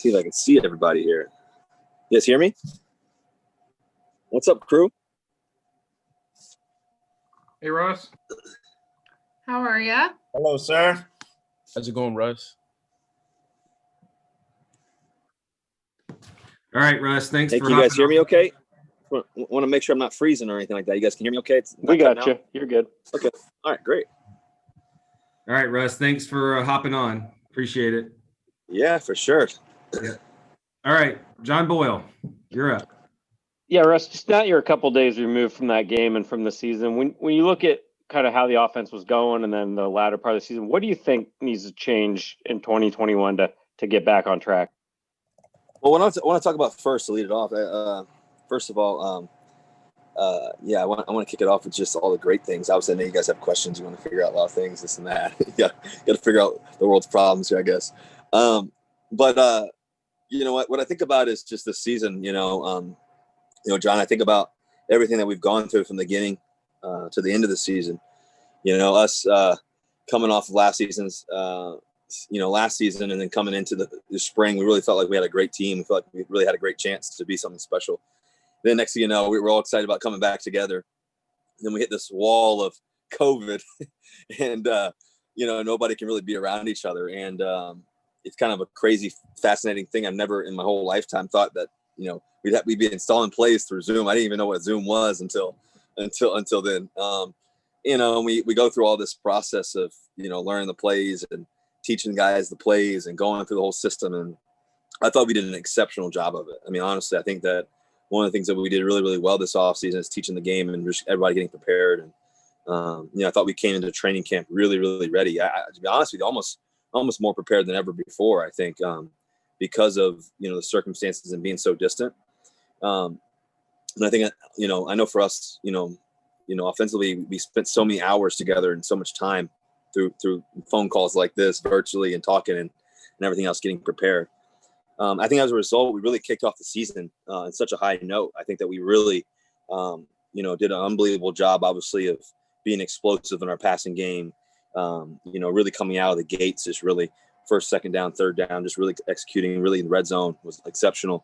See if I can see everybody here. You guys hear me? What's up, crew? Hey, Russ. How are ya? Hello, sir. How's it going, Russ? All right, Russ. Thanks Hey, for can you guys hopping hear on. me okay? Want to make sure I'm not freezing or anything like that. You guys can hear me okay? We got you. You're good. Okay. All right, great. All right, Russ. Thanks for hopping on. Appreciate it. Yeah, for sure. Yeah. All right, John Boyle, you're up. Yeah, Russ, just now you're a couple days removed from that game and from the season. When you look at kind of how the offense was going and then the latter part of the season, what do you think needs to change in 2021 to get back on track? Well, what I want to talk about first to lead it off, first of all, I want to kick it off with just all the great things. Obviously, I know you guys have questions. You want to figure out a lot of things, this and that. you got to figure out the world's problems here, I guess. But you know what I think about is just this season. John, I think about everything that we've gone through from the beginning to the end of the season. Us coming off of last season's, last season, and then coming into the spring, we really felt like we had a great team. We felt like we really had a great chance to be something special. Then next thing you know, we were all excited about coming back together. Then we hit this wall of COVID, and nobody can really be around each other. And it's kind of a crazy, fascinating thing. I've never in my whole lifetime thought that we'd be installing plays through Zoom. I didn't even know what Zoom was until then. We go through all this process of learning the plays and teaching guys the plays and going through the whole system. And I thought we did an exceptional job of it. I mean, honestly, I think that one of the things that we did really, really well this offseason is teaching the game and just everybody getting prepared. And I thought we came into training camp really, really ready. To be honest with you, almost more prepared than ever before, I think, because of, the circumstances and being so distant. And I think, I know for us, offensively, we spent so many hours together and so much time through phone calls like this, virtually, and talking and everything else, getting prepared. I think as a result, we really kicked off the season on such a high note. I think that we really, did an unbelievable job, obviously, of being explosive in our passing game. Really coming out of the gates, just really first, second down, third down, just really executing really in the red zone was exceptional.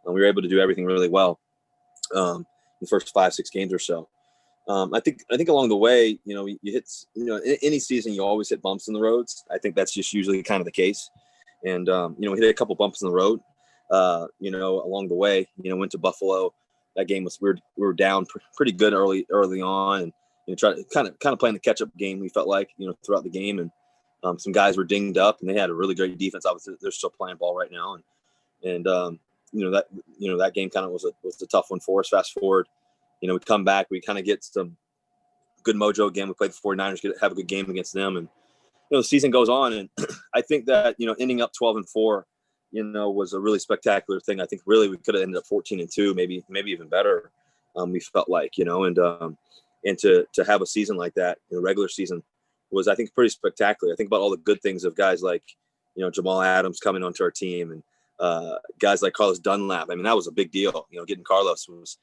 And we were able to do everything really well in the first 5-6 games or so. I think along the way, you hit, in any season, you always hit bumps in the roads. I think that's just usually kind of the case. And, we hit a couple bumps in the road, along the way, went to Buffalo. That game was, we were down pretty good early on, and, try to kind of playing the catch up game. We felt like, throughout the game, and some guys were dinged up, and they had a really great defense. Obviously they're still playing ball right now. And that game kind of was a tough one for us. Fast forward, we come back, we kind of get some good mojo again. We played the 49ers, have a good game against them. And, the season goes on, and I think that, ending up 12-4, was a really spectacular thing. I think really we could have ended up 14-2, maybe even better. We felt like, and to have a season like that, regular season was, I think, pretty spectacular. I think about all the good things of guys like, Jamal Adams coming onto our team, and guys like Carlos Dunlap. I mean, that was a big deal. Getting Carlos was,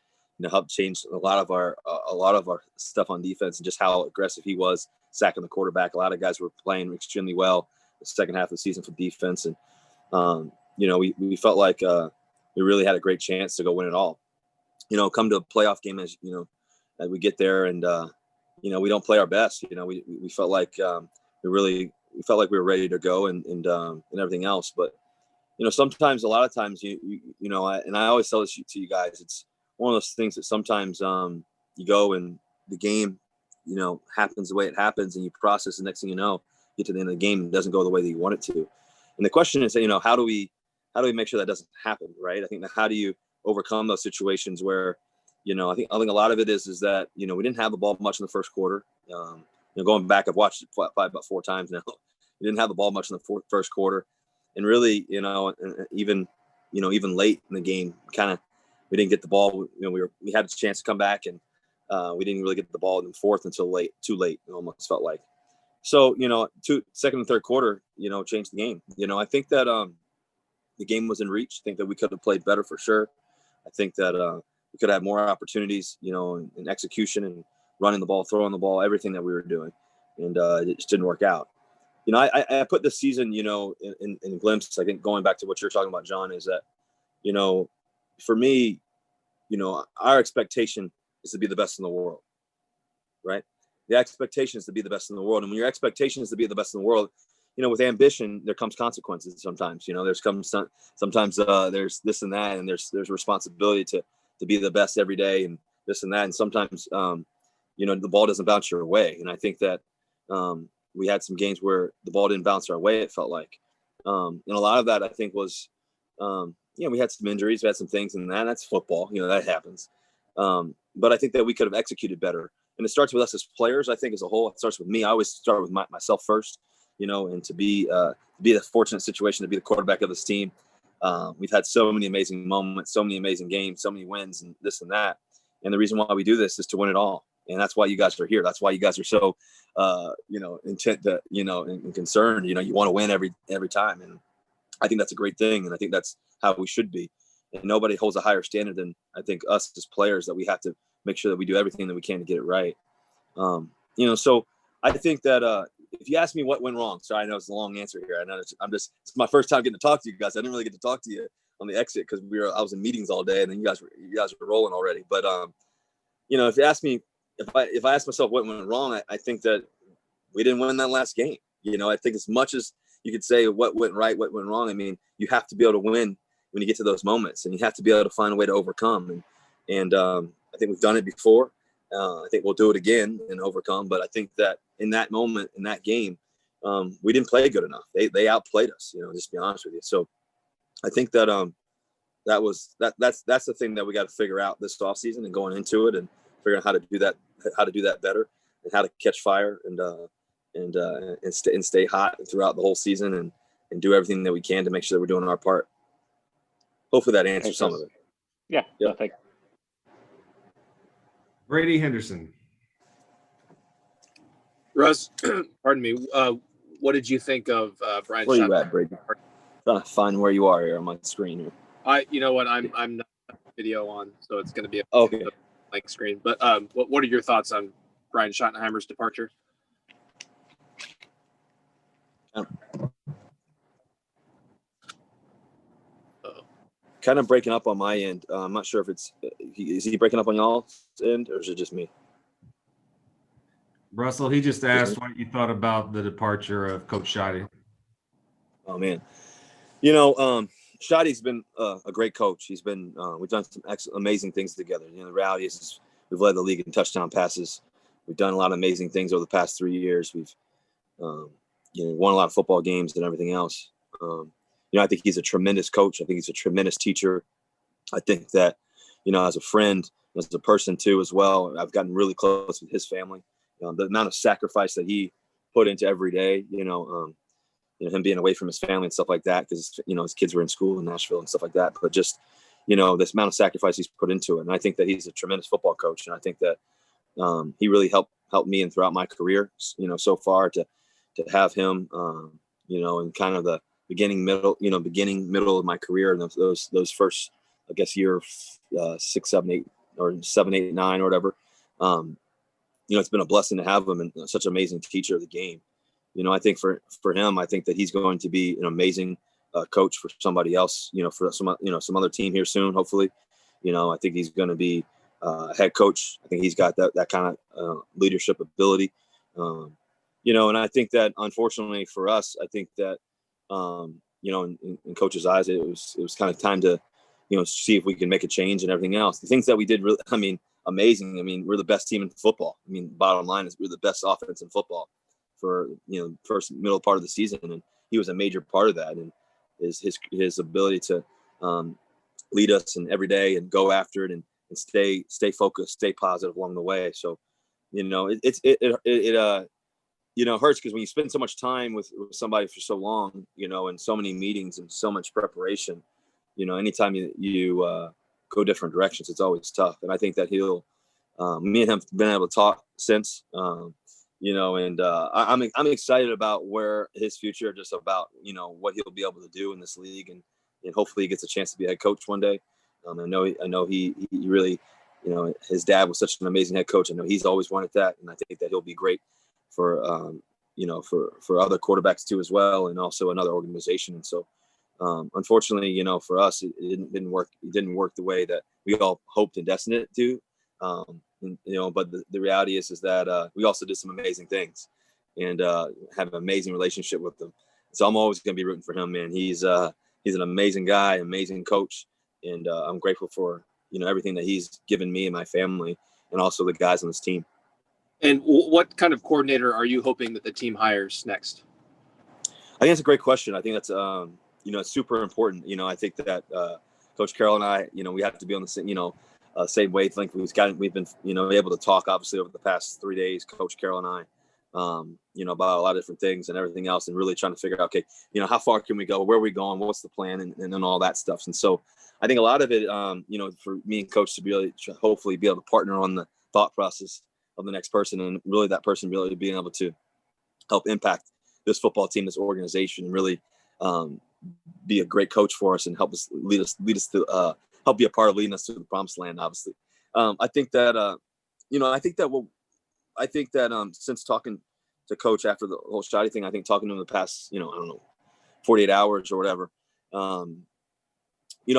helped change a lot of our stuff on defense, and just how aggressive he was, sacking the quarterback. A lot of guys were playing extremely well the second half of the season for defense. And, we felt like we really had a great chance to go win it all. Come to a playoff game, as we get there, and, we don't play our best. We felt like we felt like we were ready to go and everything else. But, sometimes, a lot of times, and I always tell this to you guys, it's one of those things that sometimes you go and the game, happens the way it happens, and you process. The next thing you know, get to the end of the game, and it doesn't go the way that you want it to. And the question is, how do we make sure that doesn't happen, right? I think that how do you overcome those situations where, I think a lot of it is that, we didn't have the ball much in the first quarter. Going back, I've watched it about 4 times now. We didn't have the ball much in the first quarter, and really, even late in the game, we didn't get the ball. We had a chance to come back, and we didn't really get the ball in the fourth until too late. It almost felt like. So, second and third quarter, changed the game. I think that the game was in reach. I think that we could have played better for sure. I think that we could have more opportunities, in execution and running the ball, throwing the ball, everything that we were doing. And it just didn't work out. I put this season, in glimpses. I think going back to what you're talking about, John, is that, for me, our expectation is to be the best in the world, right? The expectation is to be the best in the world. And when your expectation is to be the best in the world, with ambition, there comes consequences sometimes. Sometimes there's this and that, and there's responsibility to be the best every day and this and that. And sometimes, the ball doesn't bounce your way. And I think that we had some games where the ball didn't bounce our way, it felt like. And a lot of that, I think, was, we had some injuries, we had some things, and that's football. That happens. But I think that we could have executed better. And it starts with us as players, I think, as a whole. It starts with me. I always start with myself first, and to be the fortunate situation to be the quarterback of this team. We've had so many amazing moments, so many amazing games, so many wins, and this and that. And the reason why we do this is to win it all. And that's why you guys are here. That's why you guys are so, intent to, and concerned. You want to win every time. And I think that's a great thing. And I think that's how we should be. And nobody holds a higher standard than, I think, us as players, that we have to make sure that we do everything that we can to get it right. So I think that if you ask me what went wrong, sorry, I know it's a long answer here. I know it's my first time getting to talk to you guys. I didn't really get to talk to you on the exit because I was in meetings all day, and then you guys were rolling already. But if you ask me, if I ask myself what went wrong, I think that we didn't win that last game. I think as much as you could say what went right, what went wrong, I mean, you have to be able to win when you get to those moments, and you have to be able to find a way to overcome. And I think we've done it before. I think we'll do it again and overcome. But I think that in that moment, in that game, we didn't play good enough. They outplayed us, just to be honest with you. So I think that that's the thing that we got to figure out this offseason and going into it, and figuring out how to do that better, and how to catch fire and stay hot throughout the whole season, and do everything that we can to make sure that we're doing our part. Hopefully that answers some of it. Yeah. No, thank you. Brady Henderson. Russ, pardon me. What did you think of Brian Schottenheimer? Where you at, Brady? Trying to find where you are here on my screen here. You know what? I'm not video on, so it's going to be a blank screen. But what are your thoughts on Brian Schottenheimer's departure? Kind of breaking up on my end. I'm not sure if is he breaking up on y'all's end, or is it just me? Russell, he just asked what you thought about the departure of Coach Schotty. Oh man, Schotty's been a great coach. He's been we've done some amazing things together. The reality is we've led the league in touchdown passes. We've done a lot of amazing things over the past 3 years. We've won a lot of football games and everything else. I think he's a tremendous coach. I think he's a tremendous teacher. I think that, as a friend, as a person too, as well, I've gotten really close with his family. The amount of sacrifice that he put into every day, him being away from his family and stuff like that, because, his kids were in school in Nashville and stuff like that. But just, this amount of sacrifice he's put into it. And I think that he's a tremendous football coach. And I think that he really helped me and throughout my career, so far to have him, in kind of the beginning, middle of my career, and those first, I guess, year 6, 7, 8, or 7, 8, 9, or whatever. It's been a blessing to have him, and such an amazing teacher of the game. I think for him, I think that he's going to be an amazing coach for somebody else. For some other team here soon, hopefully. I think he's going to be a head coach. I think he's got that kind of leadership ability. And I think that, unfortunately for us, I think that. In coach's eyes, it was kind of time to, see if we can make a change and everything else. The things that we did, really, amazing. We're the best team in football. Bottom line is we're the best offense in football for, first middle part of the season. And he was a major part of that. And his ability to lead us in every day and go after it and stay focused, stay positive along the way. So, it hurts because when you spend so much time with somebody for so long, and so many meetings and so much preparation, anytime you go different directions, it's always tough. And I think that me and him have been able to talk since, I'm excited about where his future, just about, what he'll be able to do in this league. And hopefully he gets a chance to be a head coach one day. I know he really, his dad was such an amazing head coach. I know he's always wanted that. And I think that he'll be great for for other quarterbacks too as well, and also another organization. And so, unfortunately, for us, it didn't work. It didn't work the way that we all hoped and destined it to. But the reality is that we also did some amazing things, and have an amazing relationship with them. So I'm always going to be rooting for him, man. He's an amazing guy, amazing coach, and I'm grateful for everything that he's given me and my family, and also the guys on this team. And what kind of coordinator are you hoping that the team hires next? I think that's a great question. I think that's it's super important. I think that Coach Carroll and I, we have to be on the same same wavelength. We've been able to talk obviously over the past 3 days, Coach Carroll and I, about a lot of different things and everything else, and really trying to figure out, okay, how far can we go? Where are we going? What's the plan? And then all that stuff. And so I think a lot of it, for me and Coach to be able to hopefully be able to partner on the thought process of the next person, and really that person really being able to help impact this football team, this organization, and really be a great coach for us and help us lead us to help be a part of leading us to the promised land. Obviously, I think that since talking to Coach after the whole Schotty thing, I think talking to him the past 48 hours or whatever, I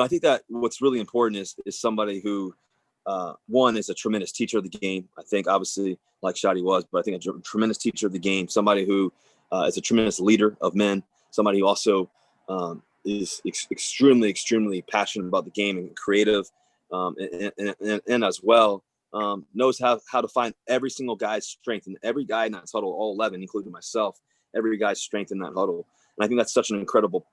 think that what's really important is somebody who one is a tremendous teacher of the game. I think obviously like Schotty was, but I think a tremendous teacher of the game, somebody who is a tremendous leader of men, somebody who also is extremely, extremely passionate about the game and creative, and as well knows how to find every single guy's strength, and every guy in that huddle, all 11, including myself, every guy's strength in that huddle. And I think that's such an incredible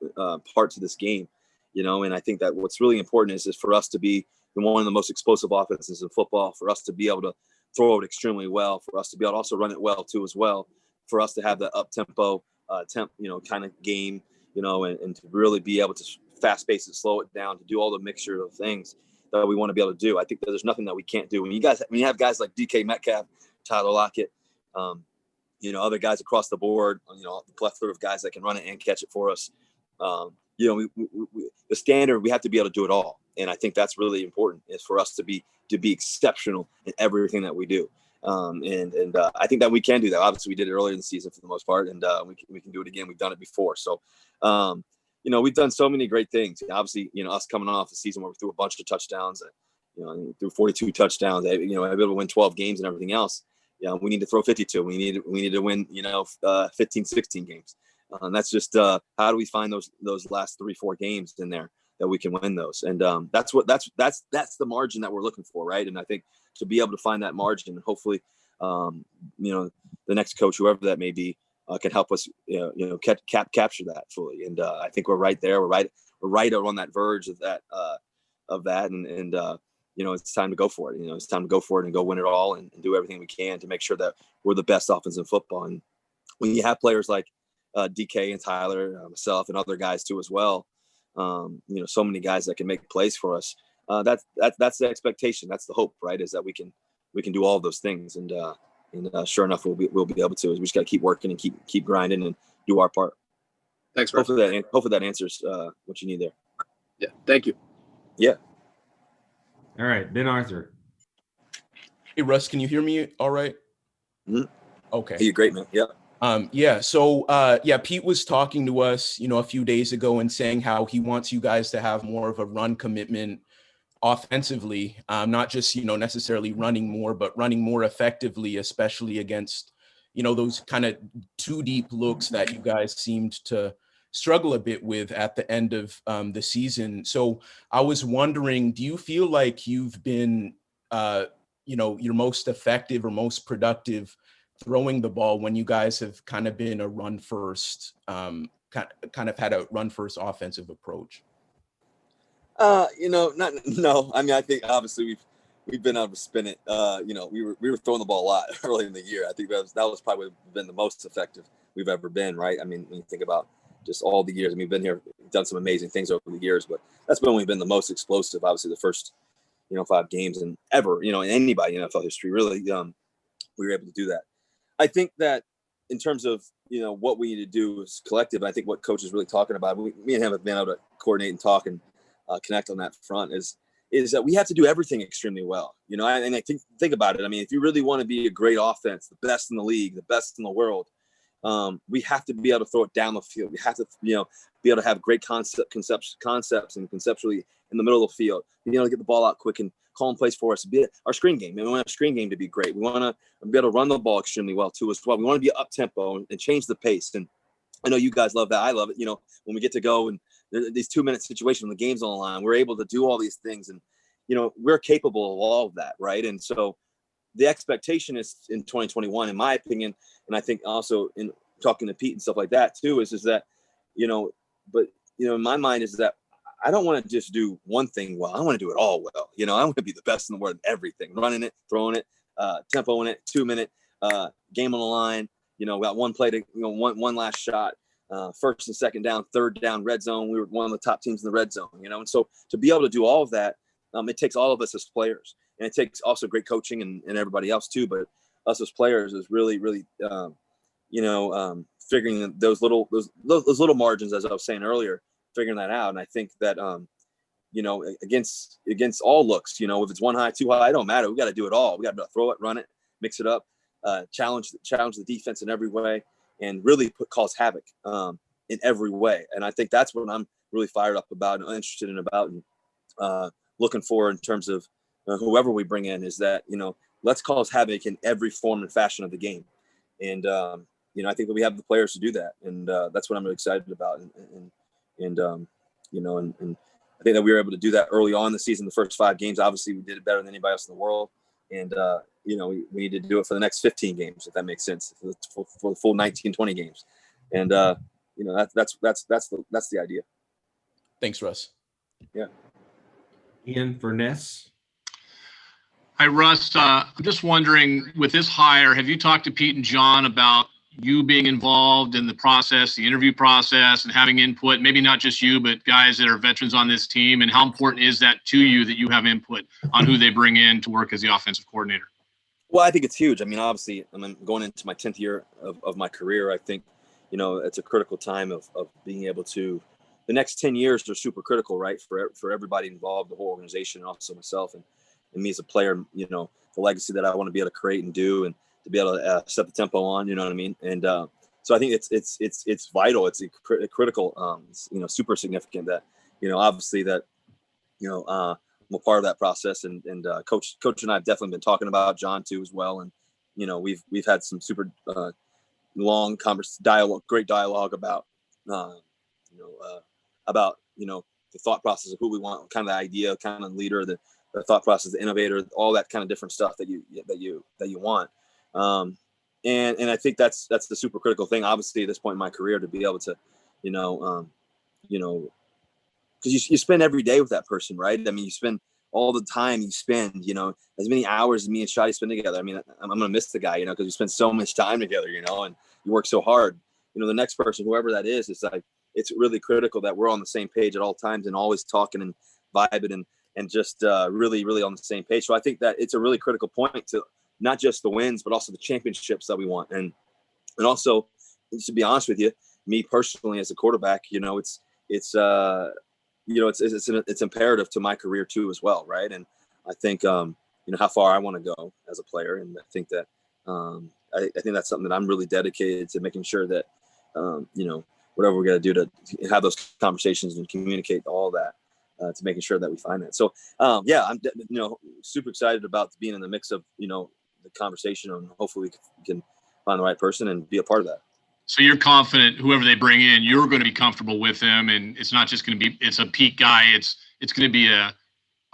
part to this game, and I think that what's really important is for us to be one of the most explosive offenses in football, for us to be able to throw it extremely well, for us to be able to also run it well too as well, for us to have that up-tempo kind of game, and to really be able to fast pace it, slow it down, to do all the mixture of things that we want to be able to do. I think that there's nothing that we can't do. When you have guys like DK Metcalf, Tyler Lockett, other guys across the board, the plethora of guys that can run it and catch it for us. The standard, we have to be able to do it all. And I think that's really important, is for us to be exceptional in everything that we do. I think that we can do that. Obviously we did it earlier in the season for the most part, and we can do it again. We've done it before. So, we've done so many great things. Obviously, us coming off a season where we threw a bunch of touchdowns, threw 42 touchdowns, able to win 12 games and everything else. We need to throw 52. We need to win, 15, 16 games. And that's just how do we find those last 3-4 games in there that we can win those. And that's the margin that we're looking for, right? And I think to be able to find that margin, and hopefully, the next coach, whoever that may be, can help us, capture that fully. And I think we're right there. We're right on that verge of that, and it's time to go for it. It's time to go for it and go win it all, and do everything we can to make sure that we're the best offense in football. And when you have players like DK and Tyler, myself, and other guys too as well, so many guys that can make plays for us. That's the expectation. That's the hope, right? Is that we can do all of those things, and sure enough, we'll be able to. We just got to keep working and keep grinding and do our part. Thanks, Russ. Hopefully that answers what you need there. Yeah, thank you. Yeah. All right, Ben Arthur. Hey, Russ, can you hear me all right? Mm-hmm. Okay. Hey, you're great, man. Yeah. So Pete was talking to us, a few days ago, and saying how he wants you guys to have more of a run commitment offensively, not just, necessarily running more, but running more effectively, especially against, those kind of too deep looks that you guys seemed to struggle a bit with at the end of the season. So I was wondering, do you feel like you've been, your most effective or most productive throwing the ball when you guys have kind of been a run first, kind of had a run first offensive approach? No. I mean, I think obviously we've been able to spin it. We were throwing the ball a lot early in the year. I think that was probably been the most effective we've ever been, right? I mean, when you think about just all the years, we've been here, done some amazing things over the years, but that's when we've been the most explosive. Obviously, the first 5 games and ever, in anybody in NFL history, really, we were able to do that. I think that in terms of, what we need to do as collective, I think what Coach is really talking about, me and him have been able to coordinate and talk and connect on that front, is that we have to do everything extremely well. And I think about it. I mean, if you really want to be a great offense, the best in the league, the best in the world, we have to be able to throw it down the field. We have to, be able to have great concepts and conceptually in the middle of the field, being able to get the ball out quick and call in plays for us. Be our screen game. And we want our screen game to be great. We want to be able to run the ball extremely well too as well. We want to be up tempo and change the pace. And I know you guys love that. I love it. When we get to go and these 2-minute situations when the game's on the line, we're able to do all these things, and we're capable of all of that, right? And so the expectation is in 2021, in my opinion, and I think also in talking to Pete and stuff like that too, is that in my mind is that I don't want to just do one thing well. I want to do it all well. I want to be the best in the world in everything, running it, throwing it, tempo in it, 2-minute game on the line. We got one play to, one last shot, first and second down, third down, red zone. We were one of the top teams in the red zone, and so to be able to do all of that, it takes all of us as players, and it takes also great coaching and everybody else too. But us as players is really, really, figuring those little margins, as I was saying earlier, figuring that out. And I think that, against all looks, if it's one high, two high, it don't matter. We got to do it all. We got to throw it, run it, mix it up, challenge the defense in every way, and really cause havoc in every way. And I think that's what I'm really fired up about and interested in about, and looking for in terms of whoever we bring in, is that, let's cause havoc in every form and fashion of the game. And, I think that we have the players to do that. And that's what I'm really excited about. And I think that we were able to do that early on in the season. The first 5 games, obviously we did it better than anybody else in the world. And, we need to do it for the next 15 games, if that makes sense, for the full 19, 20 games. And, that's the idea. Thanks, Russ. Yeah. Ian Furness. Hi, Russ. I'm just wondering, with this hire, have you talked to Pete and John about you being involved in the process, the interview process, and having input, maybe not just you, but guys that are veterans on this team? And how important is that to you, that you have input on who they bring in to work as the offensive coordinator? Well, I think it's huge. I mean, obviously, I'm going into my 10th year of my career. I think, it's a critical time of being able to, the next 10 years are super critical, right? For everybody involved, the whole organization, and also myself and me as a player, the legacy that I want to be able to create and do, and to be able to set the tempo on, you know what I mean? And so I think it's vital. It's critical, super significant that, obviously that, I'm a part of that process, and coach and I have definitely been talking about John too as well. And, we've had some super long great dialogue about, the thought process of who we want, kind of the idea, kind of leader, the thought process, the innovator, all that kind of different stuff that you want. And I think that's the super critical thing, obviously, at this point in my career, to be able to, because you spend every day with that person, right? I mean, you spend all the time you spend, as many hours as me and Shotty spend together. I mean, I'm going to miss the guy, because you spend so much time together, and you work so hard. The next person, whoever that is, it's like, it's really critical that we're on the same page at all times and always talking and vibing and just really, really on the same page. So I think that it's a really critical point to not just the wins, but also the championships that we want. And also, to be honest with you, me personally as a quarterback, it's imperative to my career too as well, right? And I think how far I want to go as a player, and I think that I think that's something that I'm really dedicated to, making sure that whatever we're going to do to have those conversations and communicate all that, to making sure that we find that. So I'm super excited about being in the mix of the conversation, and hopefully we can find the right person and be a part of that. So you're confident whoever they bring in, you're going to be comfortable with them, and it's not just going to be, it's a Pete guy. It's going to be a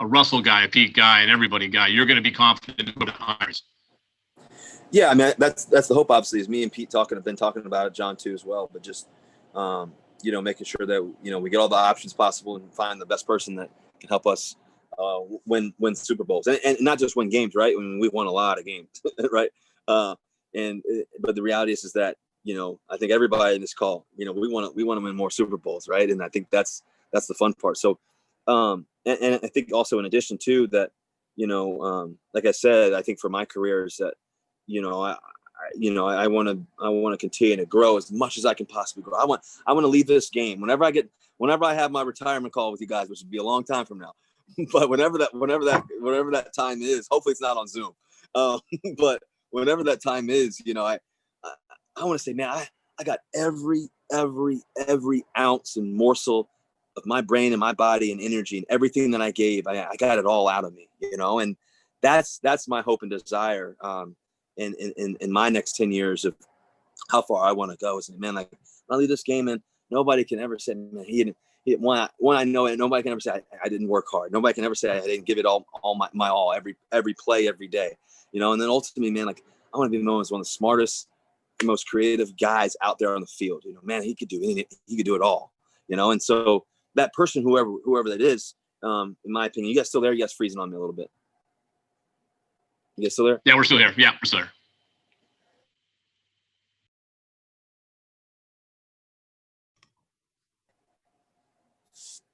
Russell guy, a Pete guy, and everybody guy. You're going to be confident in who hires. Yeah, I mean, that's the hope, obviously, is me and Pete have been talking about it, John too as well, but just making sure that we get all the options possible and find the best person that can help us win Super Bowls, and not just win games, right? I mean, we've won a lot of games, right? But the reality is that I think everybody in this call, we want to win more Super Bowls, right? And I think that's the fun part. So, and I think also in addition to that, like I said, I think for my career is that, I want to continue to grow as much as I can possibly grow. I want to leave this game whenever I have my retirement call with you guys, which would be a long time from now. But whenever that time is, hopefully it's not on Zoom. But whenever that time is, I want to say, man, I got every ounce and morsel of my brain and my body and energy and everything that I gave. I got it all out of me, and that's my hope and desire in my next 10 years of how far I want to go. Is, man, like, when I leave this game, and nobody can ever say, man, when I know it, nobody can ever say I didn't work hard. Nobody can ever say I didn't give it all my all every play, every day, and then ultimately, man, like, I want to be known as one of the smartest, most creative guys out there on the field. Man, he could do anything. He could do it all, and so that person, whoever that is, in my opinion, you guys still there? You guys freezing on me a little bit. You guys still there? Yeah, we're still here. Yeah, we're still there.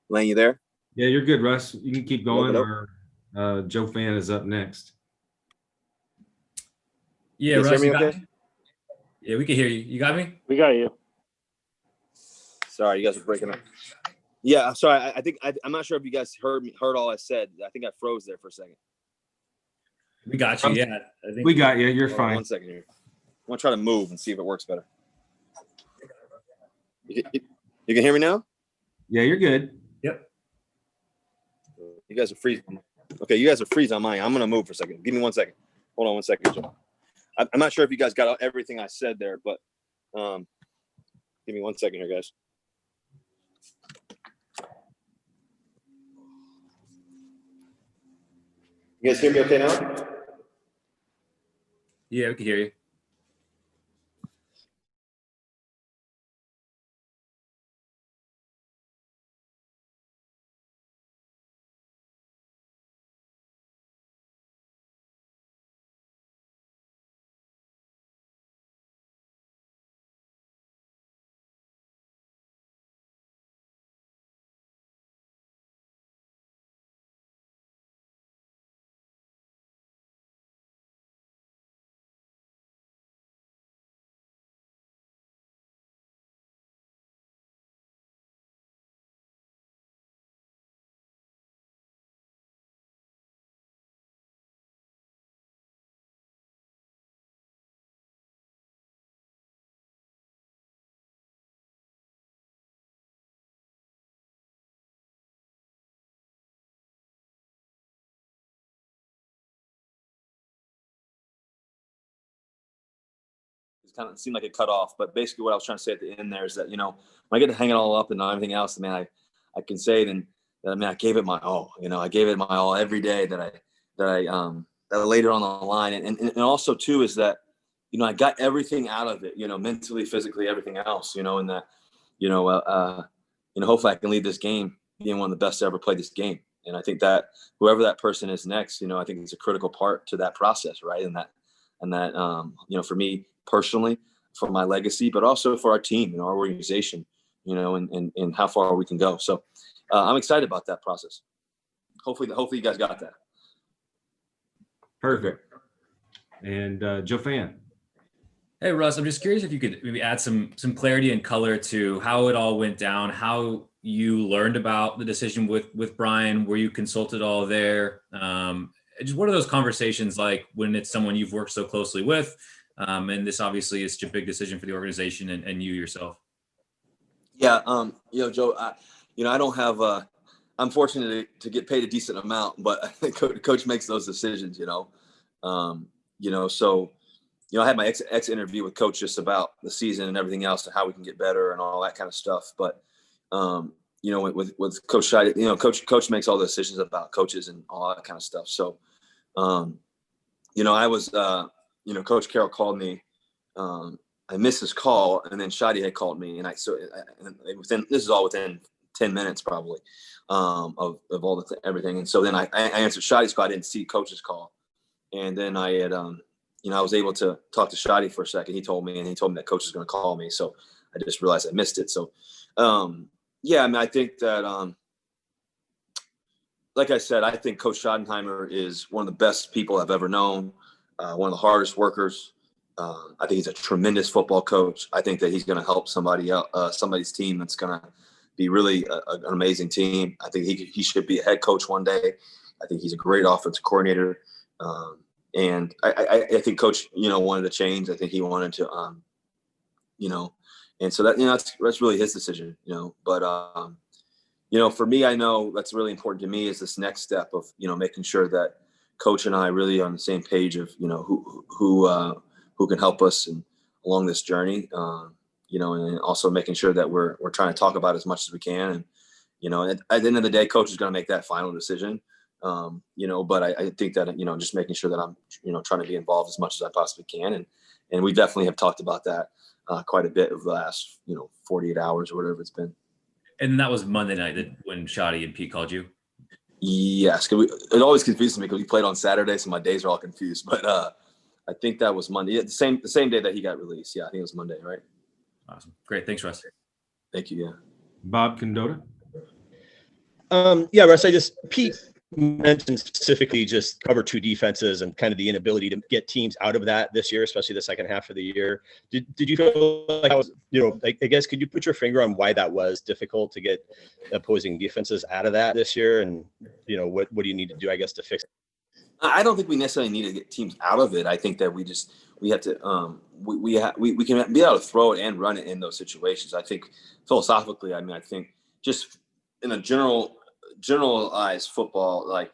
Lane, you there? Yeah, you're good, Russ. You can keep going, Hello? or Joe Fan is up next. Yeah, You guys Russ, hear you me got okay? me? Yeah, we can hear you. You got me? We got you. Sorry, you guys are breaking up. Yeah, I'm sorry. I'm not sure if you guys heard all I said. I think I froze there for a second. We got you. Yeah, I think We got you. You're Hold on fine. 1 second here. I want to try to move and see if it works better. You can hear me now? Yeah, you're good. Yep. You guys are freezing. Okay, you guys are freezing on mine. I'm gonna move for a second. Give me 1 second. Hold on 1 second, Joe. I'm not sure if you guys got everything I said there, but give me 1 second here, guys. You guys hear me okay now? Yeah, we can hear you. It kind of seemed like it cut off, but basically what I was trying to say at the end there is that, when I get to hang it all up and everything else, man, I can say then that, I gave it my all. I gave it my all every day that I laid it on the line, and also too is that, I got everything out of it, mentally, physically, everything else, and that, hopefully I can leave this game being one of the best to ever play this game. And I think that whoever that person is next, I think it's a critical part to that process, right? And that, for me personally, for my legacy, but also for our team, our organization, and how far we can go. So I'm excited about that process. Hopefully you guys got that. Perfect. And Joe Fan. Hey, Russ, I'm just curious if you could maybe add some clarity and color to how it all went down, how you learned about the decision with Brian, were you consulted all there? Just what are those conversations like when it's someone you've worked so closely with? And this obviously is such a big decision for the organization and you yourself. Yeah. Joe, I don't have, I'm fortunate to get paid a decent amount, but I think coach makes those decisions, so, I had my ex interview with coach just about the season and everything else and how we can get better and all that kind of stuff. But, with Coach Scheide, coach makes all the decisions about coaches and all that kind of stuff. So, I was, Coach Carroll called me. I missed his call, and then Scheide had called me, and this is all within 10 minutes probably of all everything. And so then I answered Scheide's call. I didn't see Coach's call, and then I had I was able to talk to Scheide for a second. He told me that Coach is going to call me, so I just realized I missed it. So I think that like I said, I think Coach Schottenheimer is one of the best people I've ever known, one of the hardest workers. I think he's a tremendous football coach. I think that he's going to help somebody's team that's going to be really an amazing team. I think he should be a head coach one day. I think he's a great offensive coordinator. And I think Coach, wanted to change. I think he wanted to, And so that, that's really his decision, but, for me, I know that's really important to me is this next step of, making sure that coach and I really are on the same page of, who can help us along this journey, and also making sure that we're trying to talk about as much as we can. And, at the end of the day, coach is going to make that final decision. But I think that, just making sure that I'm, trying to be involved as much as I possibly can. And we definitely have talked about that quite a bit over the last, 48 hours or whatever it's been. And that was Monday night when Shotty and Pete called you? Yes. It always confuses me because we played on Saturday, so my days are all confused. But I think that was Monday. Yeah, the same day that he got released. Yeah, I think it was Monday, right? Awesome. Great. Thanks, Russ. Thank you. Yeah. Bob Condota. Yeah, Russ, Pete mentioned specifically just cover two defenses and kind of the inability to get teams out of that this year, especially the second half of the year. Did you feel like that was, I guess, could you put your finger on why that was difficult to get opposing defenses out of that this year? And, what do you need to do, I guess, to fix it? I don't think we necessarily need to get teams out of it. I think that we have to, we can be able to throw it and run it in those situations. I think philosophically, I think just in a generalized football, like,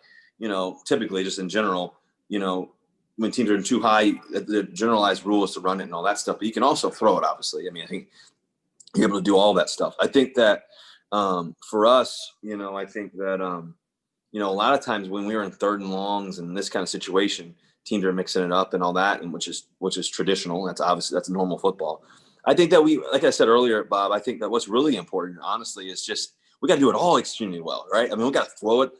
typically just in general, when teams are in too high, the generalized rule is to run it and all that stuff, but you can also throw it, obviously. I think you're able to do all that stuff. I think that for us, I think that, a lot of times when we were in 3rd and longs and this kind of situation, teams are mixing it up and all that, and which is traditional. That's normal football. I think that like I said earlier, Bob, I think that what's really important, honestly, is just, we got to do it all extremely well, right? We got to throw it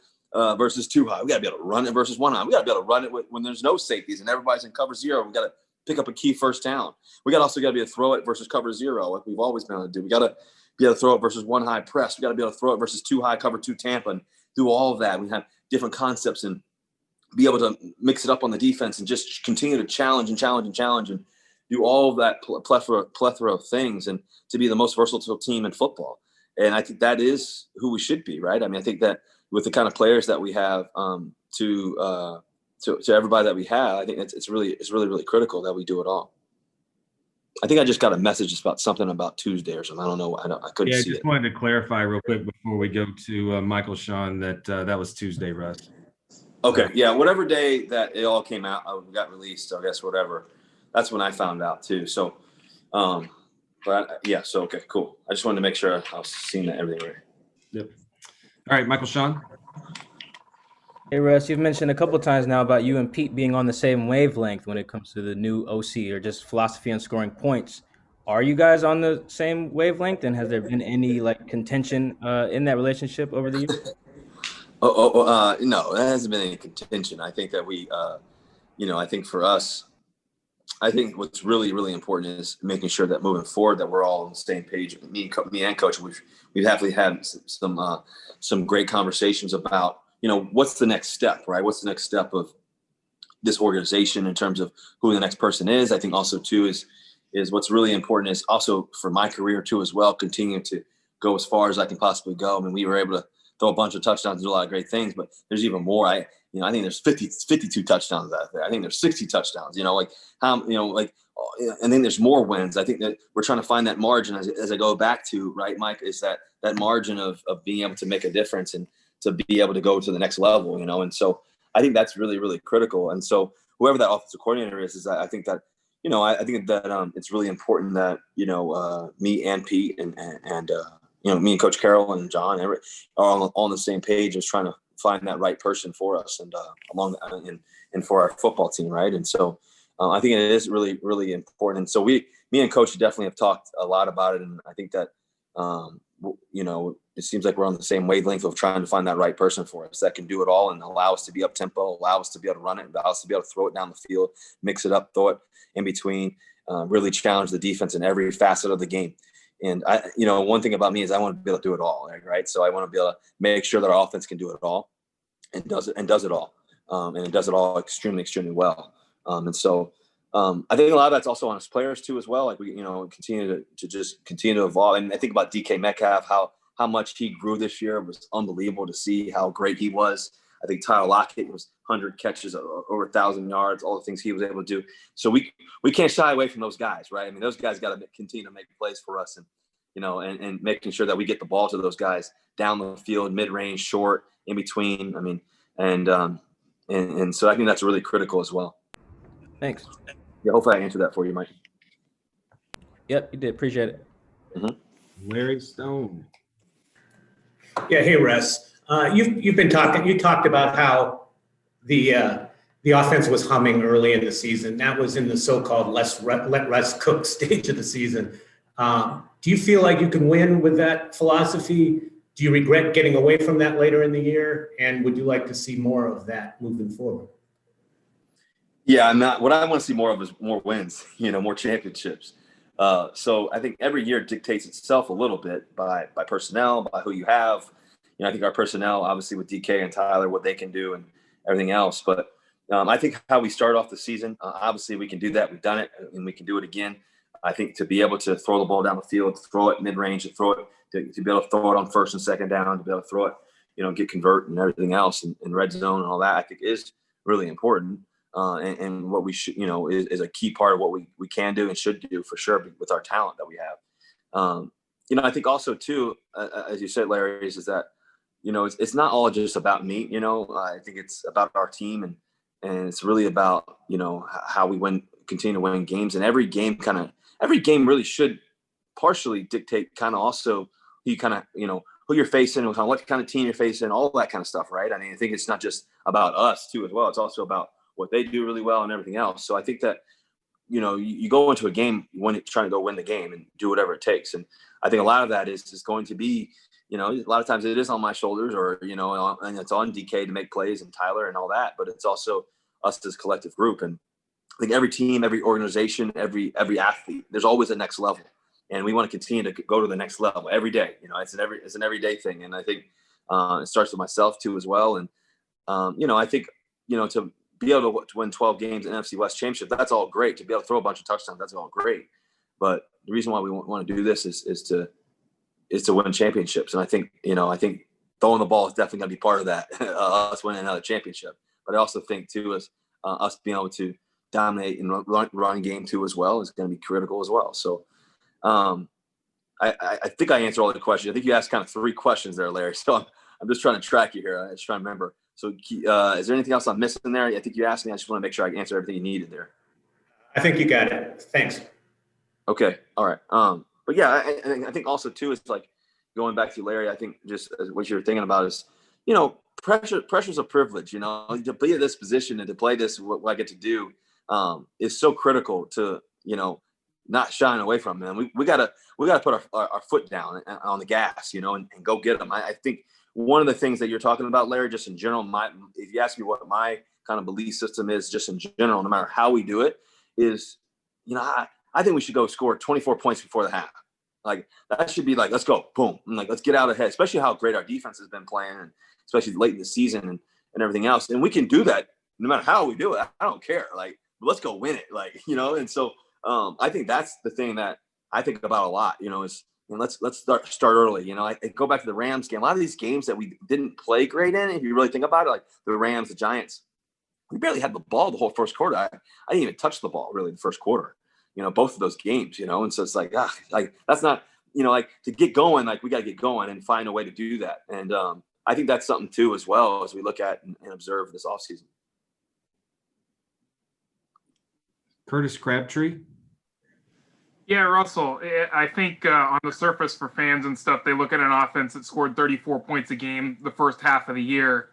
versus too high. We got to be able to run it versus one high. We got to be able to run it when there's no safeties and everybody's in cover 0. We got to pick up a key first down. We also got to be able to throw it versus cover 0, like we've always been able to do. We got to be able to throw it versus one high press. We got to be able to throw it versus 2 high cover 2 Tampa and do all of that. We have different concepts and be able to mix it up on the defense and just continue to challenge and do all of that plethora of things and to be the most versatile team in football. And I think that is who we should be, right? I think that with the kind of players that we have, to everybody that we have, I think it's really critical that we do it all. I think I just got a message about something about Tuesday or something. I don't know. I couldn't see it. I just wanted to clarify real quick before we go to Michael Sean that was Tuesday, Russ. Okay. Yeah. Whatever day that it all came out, got released, I guess, whatever. That's when I found out too. So, yeah. So, okay, cool. I just wanted to make sure I was seeing that everything right. Yep. All right, Michael Sean. Hey, Russ, you've mentioned a couple of times now about you and Pete being on the same wavelength when it comes to the new OC or just philosophy on scoring points. Are you guys on the same wavelength, and has there been any contention in that relationship over the years? No, there hasn't been any contention. I think that we, I think for us, I think what's really, really important is making sure that moving forward that we're all on the same page. Me and Coach, we've definitely had some great conversations about, what's the next step, right? What's the next step of this organization in terms of who the next person is? I think also too is what's really important is also for my career too as well, continue to go as far as I can possibly go. We were able to throw a bunch of touchdowns and do a lot of great things, but there's even more. I think there's 52 touchdowns out there. I think there's 60 touchdowns, and then there's more wins. I think that we're trying to find that margin as I go back to, right, Mike, is that margin of being able to make a difference and to be able to go to the next level, and so I think that's really, really critical. And so whoever that offensive coordinator is I think that, I think that it's really important that, me and Pete and me and Coach Carroll and John are all on the same page as trying to find that right person for us and and for our football team, right? And so I think it is really, really important. And so me and Coach definitely have talked a lot about it, and I think that it seems like we're on the same wavelength of trying to find that right person for us that can do it all and allow us to be up tempo, allow us to be able to run it, allow us to be able to throw it down the field, mix it up, throw it in between, really challenge the defense in every facet of the game. And one thing about me is I want to be able to do it all, right? So I want to be able to make sure that our offense can do it all and does it all. And it does it all extremely, extremely well. And so I think a lot of that's also on us players too, as well. Like we, continue to evolve. And I think about DK Metcalf, how much he grew this year. It was unbelievable to see how great he was. I think Tyler Lockett was 100 catches, over 1,000 yards, all the things he was able to do. So we can't shy away from those guys, right? I mean, those guys got to continue to make plays for us, and and making sure that we get the ball to those guys down the field, mid-range, short, in between. I mean, and so I think that's really critical as well. Thanks. Yeah, hopefully I answered that for you, Mike. Yep, you did. Appreciate it. Mm-hmm. Larry Stone. Yeah, hey Russ. You've been talking. You talked about how the offense was humming early in the season. That was in the so-called let Russ cook stage of the season. Do you feel like you can win with that philosophy? Do you regret getting away from that later in the year? And would you like to see more of that moving forward? Yeah, what I want to see more of is more wins, more championships. So I think every year dictates itself a little bit by personnel, by who you have. I think our personnel, obviously with DK and Tyler, what they can do and everything else. But I think how we start off the season, obviously we can do that. We've done it, and we can do it again. I think to be able to throw the ball down the field, to throw it mid-range, to throw it, to be able to throw it on first and second down, to be able to throw it, get convert and everything else and red zone and all that, I think is really important. And what we should, is a key part of what we can do and should do for sure with our talent that we have. I think also too, as you said, Larry, is that, it's not all just about me. I think it's about our team, and it's really about, how we continue to win games, and every game really should partially dictate kind of also who you kind of, who you're facing, what kind of team you're facing, all that kind of stuff. Right. I mean, I think it's not just about us too, as well. It's also about what they do really well and everything else. So I think that, you go into a game trying to go win the game and do whatever it takes. And I think a lot of that is going to be, a lot of times it is on my shoulders, or, and it's on DK to make plays and Tyler and all that, but it's also us as a collective group. And I think every team, every organization, every athlete, there's always a next level. And we want to continue to go to the next level every day. It's an everyday thing. And I think it starts with myself too, as well. And, I think, to be able to win 12 games in NFC West Championship, that's all great. To be able to throw a bunch of touchdowns, that's all great. But the reason why we want to do this is to win championships. And I think throwing the ball is definitely going to be part of that, us winning another championship. But I also think too is us being able to dominate and run game too as well is going to be critical as well. So I think I answered all the questions. I think you asked kind of 3 questions there, Larry. So I'm just trying to track you here. I'm just trying to remember. So is there anything else I'm missing there? I think you asked me. I just want to make sure I answer everything you needed there. I think you got it. Thanks. Okay. All right. But yeah, I think also too is like going back to Larry. I think just what you're thinking about is, pressure's a privilege. To be in this position and to play this, what I get to do, is so critical to not shying away from them. We gotta put our foot down on the gas, and go get them. I think one of the things that you're talking about, Larry, just in general, if you ask me what my kind of belief system is, just in general, no matter how we do it, is, I think we should go score 24 points before the half. Like that should be like, let's go, boom, and let's get out ahead. Especially how great our defense has been playing, and especially late in the season and everything else. And we can do that no matter how we do it. I don't care. Let's go win it. And so I think that's the thing that I think about a lot. Is let's start early. I go back to the Rams game. A lot of these games that we didn't play great in, if you really think about it, like the Rams, the Giants, we barely had the ball the whole first quarter. I didn't even touch the ball really the first quarter. Both of those games. And so it's like that's not to get going. We got to get going and find a way to do that. And I think that's something too, as well, as we look at and observe this offseason. Curtis Crabtree. Yeah, Russell, I think on the surface for fans and stuff, they look at an offense that scored 34 points a game the first half of the year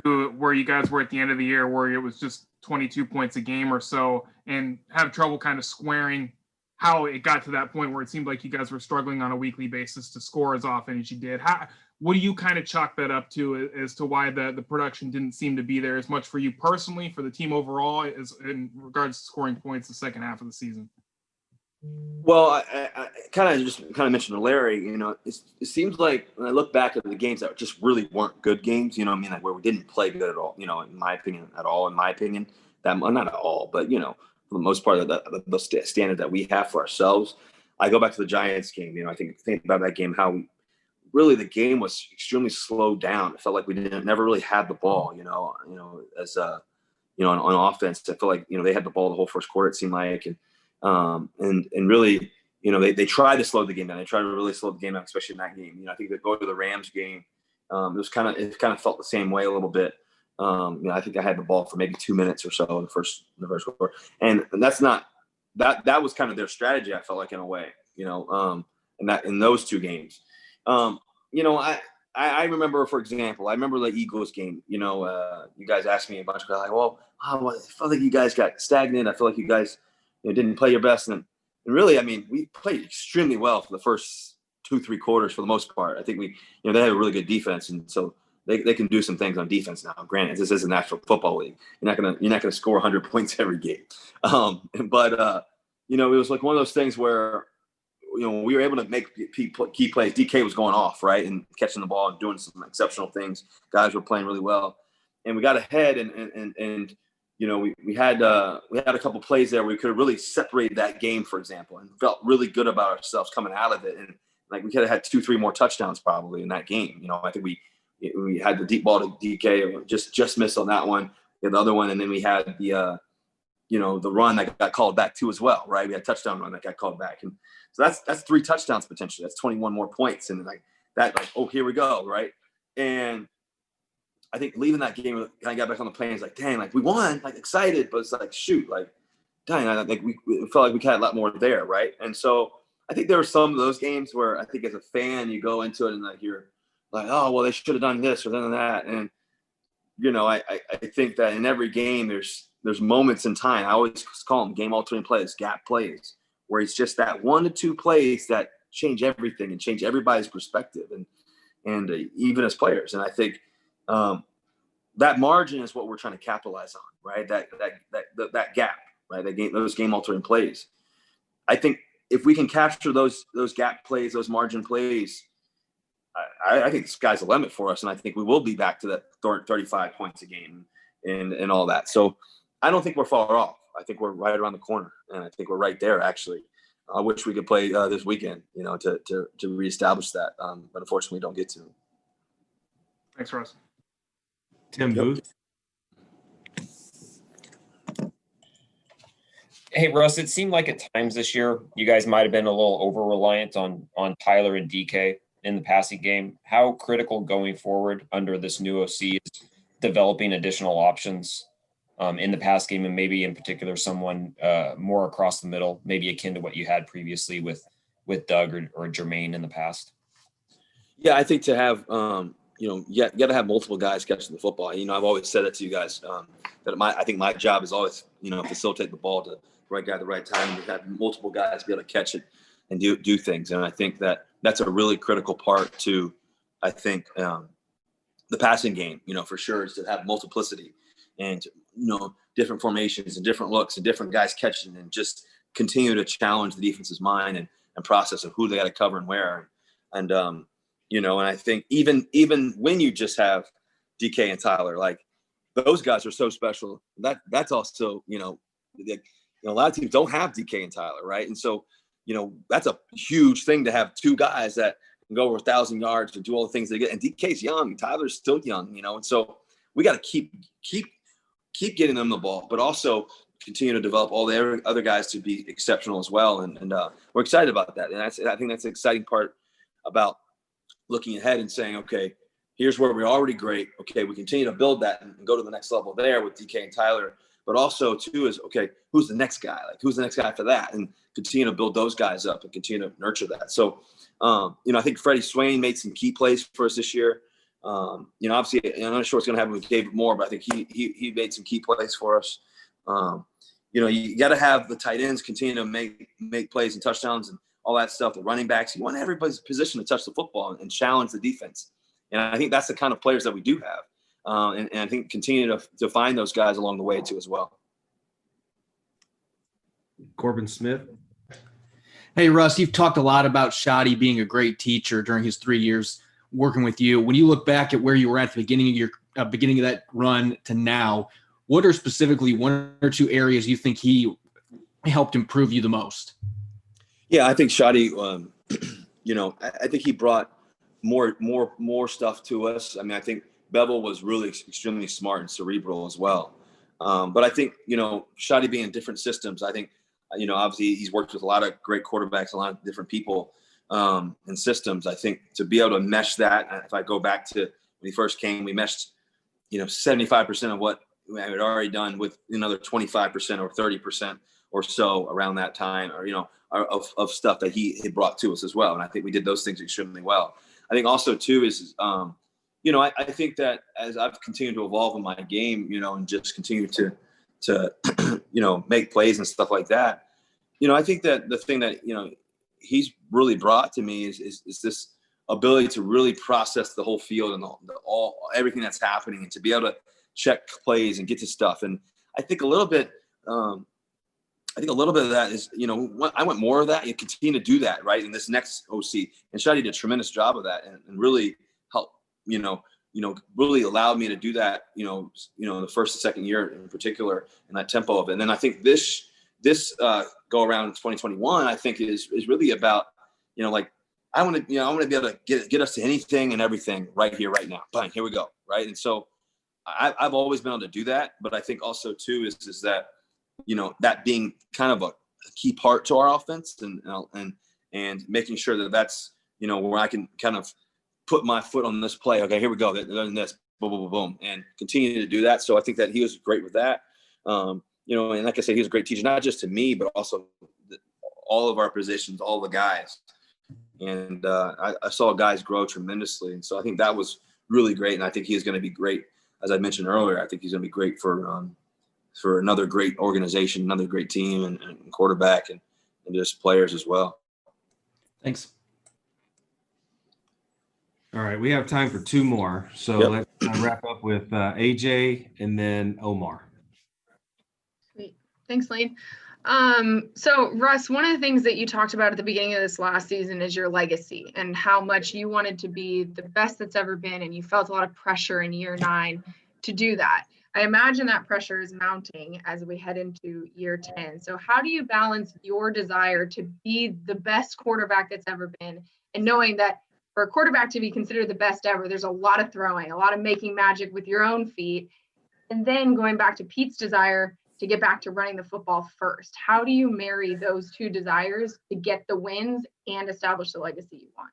to where you guys were at the end of the year, where it was just 22 points a game or so, and have trouble kind of squaring how it got to that point where it seemed like you guys were struggling on a weekly basis to score as often as you did. What do you kind of chalk that up to as to why the production didn't seem to be there as much for you personally, for the team overall, as in regards to scoring points the second half of the season? Well, I kind of mentioned to Larry, it seems like when I look back at the games that just really weren't good games, like where we didn't play good at all, in my opinion, that not at all, but, for the most part of the standard that we have for ourselves. I go back to the Giants game, I think about that game, how really the game was extremely slowed down. It felt like we never really had the ball, as on offense. I feel like, they had the ball the whole first quarter, it seemed like, and really, they tried to slow the game down. They tried to really slow the game down, especially in that game. I think that going to the Rams game, it kind of felt the same way a little bit. I think I had the ball for maybe 2 minutes or so in the first quarter, and that's not that was kind of their strategy. I felt like in a way, in those two games. I remember, for example, I remember the Eagles game. You guys asked me a bunch of like, well, I felt like you guys got stagnant. I feel like you guys didn't play your best, and really, I mean, we played extremely well for the first 2-3 quarters for the most part. I think they have a really good defense, and so they can do some things on defense now. Granted, this is a National Football League. You're not gonna score 100 points every game, but it was like one of those things where we were able to make key plays. DK was going off, right, and catching the ball and doing some exceptional things. Guys were playing really well, and we got ahead, and we had a couple plays there where we could have really separated that game, for example, and felt really good about ourselves coming out of it. And like we could have had 2-3 more touchdowns probably in that game. I think we had the deep ball to DK, just missed on that one. We had the other one, and then we had the run that got called back too as well, right? We had a touchdown run that got called back, and so that's 3 touchdowns potentially. That's 21 more points, and oh, here we go, right? And I think leaving that game, I got back on the plane. It's like, dang, like we won, like excited, but it's like, shoot, like, dang, I think we felt like we had a lot more there, right? And so I think there were some of those games where I think as a fan, you go into it and like you're like, oh, well, they should have done this or done that, and I think that in every game there's moments in time. I always call them game altering plays, gap plays, where it's just that 1 to 2 plays that change everything and change everybody's perspective and even as players. And I think that margin is what we're trying to capitalize on, right? That gap, right? Those game altering plays. I think if we can capture those gap plays, those margin plays, I think the sky's the limit for us, and I think we will be back to that 35 points a game and all that. So I don't think we're far off. I think we're right around the corner, and I think we're right there, actually. I wish we could play this weekend, to reestablish that, but unfortunately we don't get to. Thanks, Russ. Tim Booth. Hey, Russ, it seemed like at times this year you guys might have been a little over-reliant on Tyler and DK in the passing game. How critical going forward under this new OC is developing additional options in the pass game, and maybe in particular someone more across the middle, maybe akin to what you had previously with Doug or Jermaine in the past? Yeah, I think to have you got to have multiple guys catching the football. I've always said it to you guys that I think my job is always facilitate the ball to the right guy at the right time, and have multiple guys be able to catch it and do things. And I think that's a really critical part to, I think, the passing game. For sure, is to have multiplicity and different formations and different looks and different guys catching, and just continue to challenge the defense's mind and process of who they got to cover and where. And and I think even when you just have DK and Tyler, like those guys are so special. That's also a lot of teams don't have DK and Tyler, right? And so that's a huge thing to have 2 guys that can go over 1,000 yards and do all the things they get. And DK's young, Tyler's still young, and so we got to keep getting them the ball, but also continue to develop all the other guys to be exceptional as well. And we're excited about that. And I think that's the exciting part about looking ahead and saying, okay, here's where we're already great. Okay, we continue to build that and go to the next level there with DK and Tyler. But also, too, is, okay, who's the next guy? Like, who's the next guy after that? And continue to build those guys up and continue to nurture that. So, I think Freddie Swain made some key plays for us this year. Obviously, I'm not sure what's going to happen with David Moore, but I think he made some key plays for us. You got to have the tight ends continue to make plays and touchdowns and all that stuff. The running backs, you want everybody's position to touch the football and challenge the defense. And I think that's the kind of players that we do have. And I think continue to find those guys along the way too as well. Corbin Smith. Hey, Russ, you've talked a lot about Schotty being a great teacher during his 3 years working with you. When you look back at where you were at the beginning of that run to now, what are specifically 1 or 2 areas you think he helped improve you the most? Yeah, I think Schotty, I think he brought more stuff to us. I mean, I think Bevel was really extremely smart and cerebral as well. But I think, Shotty being in different systems, I think, obviously he's worked with a lot of great quarterbacks, a lot of different people and systems. I think to be able to mesh that, if I go back to when he first came, we meshed, 75% of what we had already done with another 25% or 30% or so around that time, or, of stuff that he had brought to us as well. And I think we did those things extremely well. I think also too is, I think that as I've continued to evolve in my game, and just continue to make plays and stuff like that, I think that the thing that, he's really brought to me is this ability to really process the whole field and everything that's happening, and to be able to check plays and get to stuff. And I think a little bit of that is, I want more of that and continue to do that, right? In this next OC, and Shotty did a tremendous job of that and really helped, really allowed me to do that, the first and second year in particular, in that tempo of it. And then I think this go around in 2021, I think is really about, I want to be able to get us to anything and everything right here, right now. Bang, here we go. Right. And so I've always been able to do that. But I think also too is that, that being kind of a key part to our offense and making sure that that's, where I can kind of put my foot on this play. Okay, here we go. Then this, boom, boom, boom, boom, and continue to do that. So I think that he was great with that. And like I said, he was a great teacher, not just to me, but also all of our positions, all the guys. And I saw guys grow tremendously. And so I think that was really great. And I think he is going to be great. As I mentioned earlier, I think he's going to be great for another great organization, another great team and quarterback and just players as well. Thanks. All right. We have time for two more. So let's wrap up with AJ and then Omar. Sweet. Thanks, Lane. So Russ, one of the things that you talked about at the beginning of this last season is your legacy and how much you wanted to be the best that's ever been. And you felt a lot of pressure in year 9 to do that. I imagine that pressure is mounting as we head into year 10. So how do you balance your desire to be the best quarterback that's ever been, and knowing that for a quarterback to be considered the best ever, there's a lot of throwing, a lot of making magic with your own feet, and then going back to Pete's desire to get back to running the football first? How do you marry those two desires to get the wins and establish the legacy you want?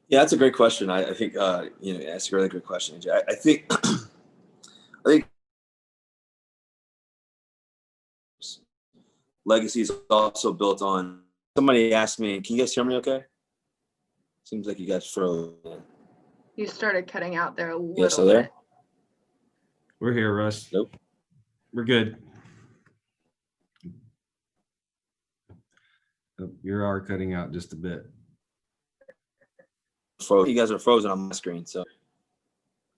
Yeah, that's a great question. I think, that's a really good question, AJ. I think legacy is also built on, somebody asked me, can you guys hear me okay? Seems like you guys froze. You started cutting out there a little Yeah, so there? bit. We're here, Russ. Nope. We're good. Oh, you are cutting out just a bit. You guys are frozen on my screen, so.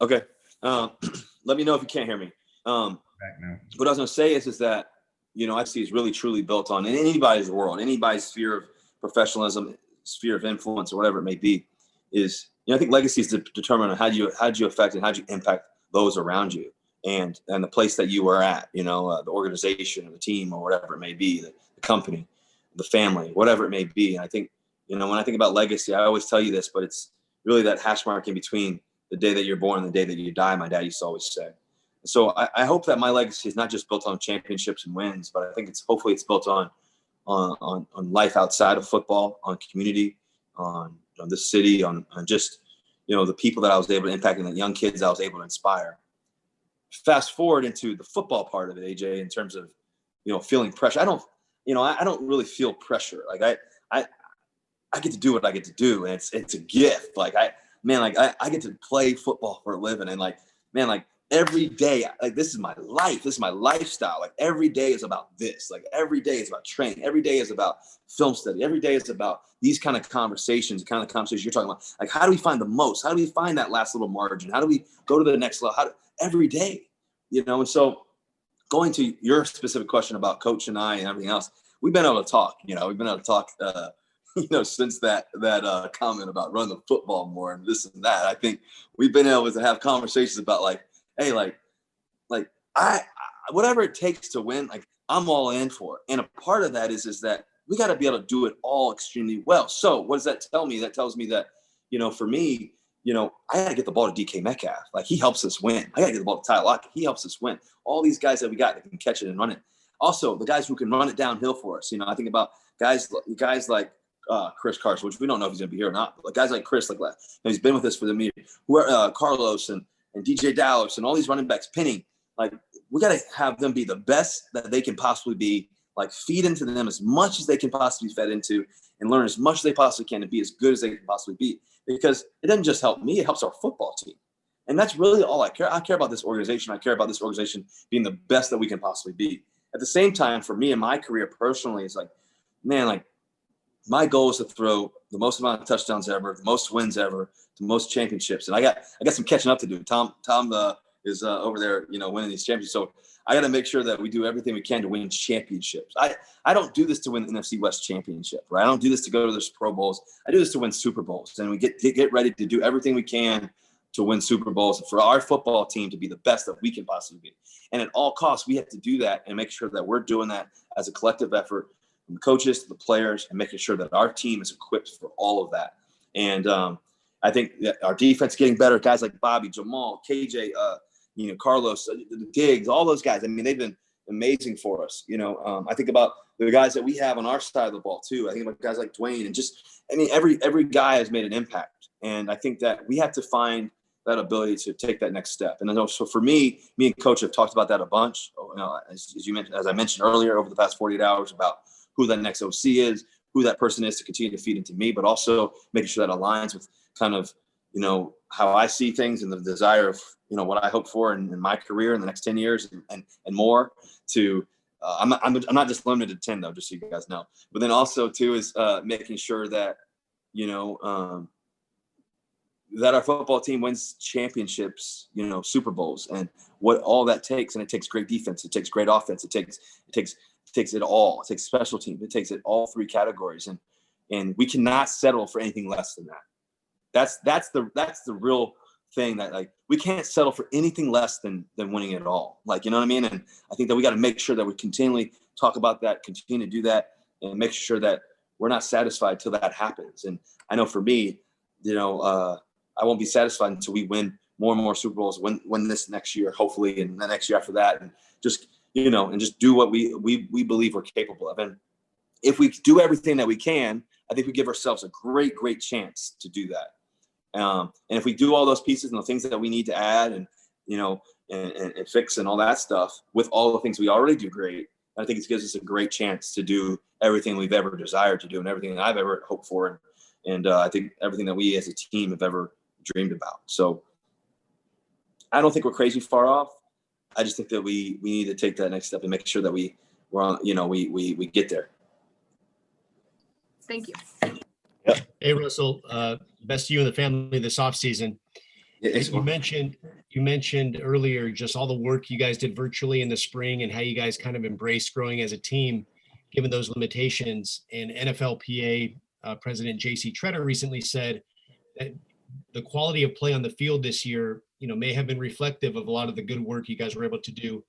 Okay. Let me know if you can't hear me. Back now. What I was going to say is that, I see is really truly built on, in anybody's world, anybody's sphere of professionalism, sphere of influence, or whatever it may be, is, I think legacy is determined on how do you affect and how do you impact those around you and the place that you are at, the organization or the team or whatever it may be, the company, the family, whatever it may be. And I think, when I think about legacy, I always tell you this, but it's really that hash mark in between the day that you're born and the day that you die, my dad used to always say. So I hope that my legacy is not just built on championships and wins, but I think hopefully it's built on life outside of football, on community, on the city, on just, the people that I was able to impact and the young kids I was able to inspire. Fast forward into the football part of it, AJ, in terms of, feeling pressure. I don't really feel pressure. Like I get to do what I get to do, and it's a gift. Like I get to play football for a living, and every day, this is my life. This is my lifestyle. Like every day is about this. Like every day is about training. Every day is about film study. Every day is about these kind of conversations, you're talking about. Like, how do we find the most? How do we find that last little margin? How do we go to the next level? Every day, And so, going to your specific question about Coach and I and everything else, we've been able to talk. We've been able to talk. Since that comment about running the football more and this and that, I think we've been able to have conversations about hey, I whatever it takes to win, I'm all in for it. And a part of that is that, we got to be able to do it all extremely well. So what does that tell me? That tells me that, for me, I got to get the ball to DK Metcalf. Like, he helps us win. I got to get the ball to Tyler Lockett. He helps us win. All these guys that we got that can catch it and run it. Also, the guys who can run it downhill for us. I think about guys like Chris Carson, which we don't know if he's going to be here or not. But guys like Chris, he's been with us for the meeting. Carlos and DJ Dallas and all these running backs, Penny. Like, we got to have them be the best that they can possibly be. Like, feed into them as much as they can possibly be fed into, and learn as much as they possibly can to be as good as they can possibly be. Because it doesn't just help me, it helps our football team. And that's really all I care. I care about this organization. I care about this organization being the best that we can possibly be. At the same time, for me in my career personally, it's like, man, like, my goal is to throw the most amount of touchdowns ever, the most wins ever, the most championships. And I got some catching up to do. Tom is over there, winning these championships. So I got to make sure that we do everything we can to win championships. I don't do this to win the NFC West championship, right? I don't do this to go to the Pro Bowls. I do this to win Super Bowls. And we get ready to do everything we can to win Super Bowls for our football team to be the best that we can possibly be. And at all costs, we have to do that and make sure that we're doing that as a collective effort, from the coaches to the players, and making sure that our team is equipped for all of that. And I think that our defense getting better. Guys like Bobby, Jamal, KJ, Carlos, Diggs, all those guys. I mean, they've been amazing for us. I think about the guys that we have on our side of the ball too. I think about guys like Dwayne, and every guy has made an impact. And I think that we have to find that ability to take that next step. And then also for me and Coach have talked about that a bunch. As I mentioned earlier, over the past 48 hours, about who that next OC is, who that person is to continue to feed into me, but also making sure that aligns with kind of, how I see things and the desire of, what I hope for in my career in the next 10 years and more to, I'm not just limited to 10 though, just so you guys know, but then also too is making sure that, that our football team wins championships, Super Bowls, and what all that takes. And it takes great defense. It takes great offense. It takes it all. It takes special teams. It takes it all three categories. And we cannot settle for anything less than that. That's the real thing, that like, we can't settle for anything less than winning it all. Like, you know what I mean? And I think that we got to make sure that we continually talk about that, continue to do that, and make sure that we're not satisfied till that happens. And I know for me, I won't be satisfied until we win more and more Super Bowls, win this next year, hopefully, and the next year after that, and just, and just do what we believe we're capable of. And if we do everything that we can, I think we give ourselves a great, great chance to do that. And if we do all those pieces and the things that we need to add and, and fix and all that stuff with all the things we already do great, I think it gives us a great chance to do everything we've ever desired to do and everything that I've ever hoped for. And I think everything that we as a team have ever dreamed about. So I don't think we're crazy far off. I just think that we need to take that next step and make sure that we're on, we get there. Thank you. Yep. Hey, Russell, best to you and the family this offseason. You mentioned earlier just all the work you guys did virtually in the spring and how you guys kind of embraced growing as a team, given those limitations. And NFLPA President J.C. Tretter recently said that the quality of play on the field this year, may have been reflective of a lot of the good work you guys were able to do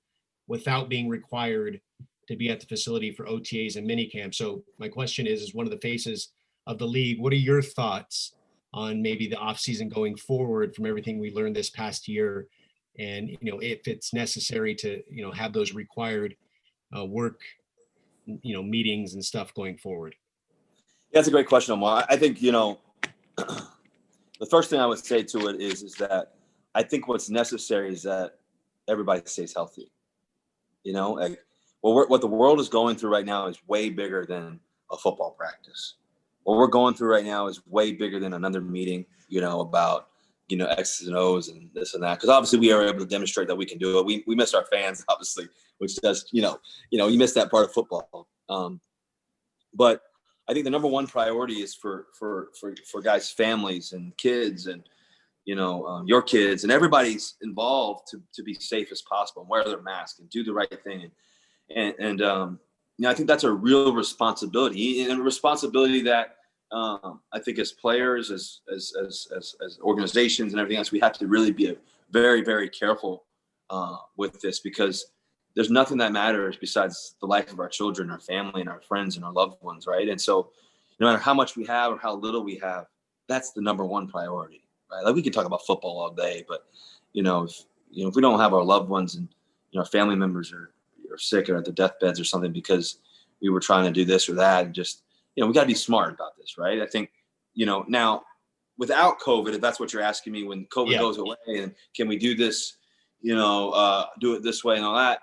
without being required to be at the facility for OTAs and minicamp. So my question is, as one of the faces of the league, what are your thoughts on maybe the offseason going forward from everything we learned this past year? And, if it's necessary to, have those required work, meetings and stuff going forward? Yeah, that's a great question, Omar. I think, the first thing I would say to it is that I think what's necessary is that everybody stays healthy. What the world is going through right now is way bigger than a football practice. What we're going through right now is way bigger than another meeting, about, X's and O's and this and that. Because obviously we are able to demonstrate that we can do it. We miss our fans, obviously, which does, you miss that part of football. But I think the number one priority is for guys' families and kids and, your kids and everybody's involved to be safe as possible and wear their mask and do the right thing. And I think that's a real responsibility, and a responsibility that I think as players, as organizations and everything else, we have to really be very, very careful with this, because there's nothing that matters besides the life of our children, our family, and our friends and our loved ones, right? And so no matter how much we have or how little we have, that's the number one priority, right? Like we could talk about football all day, but if we don't have our loved ones and our family members are sick or at their deathbeds or something because we were trying to do this or that, and just we got to be smart about this, right? I think now without COVID, if that's what you're asking me, when COVID goes away, and can we do this, do it this way and all that,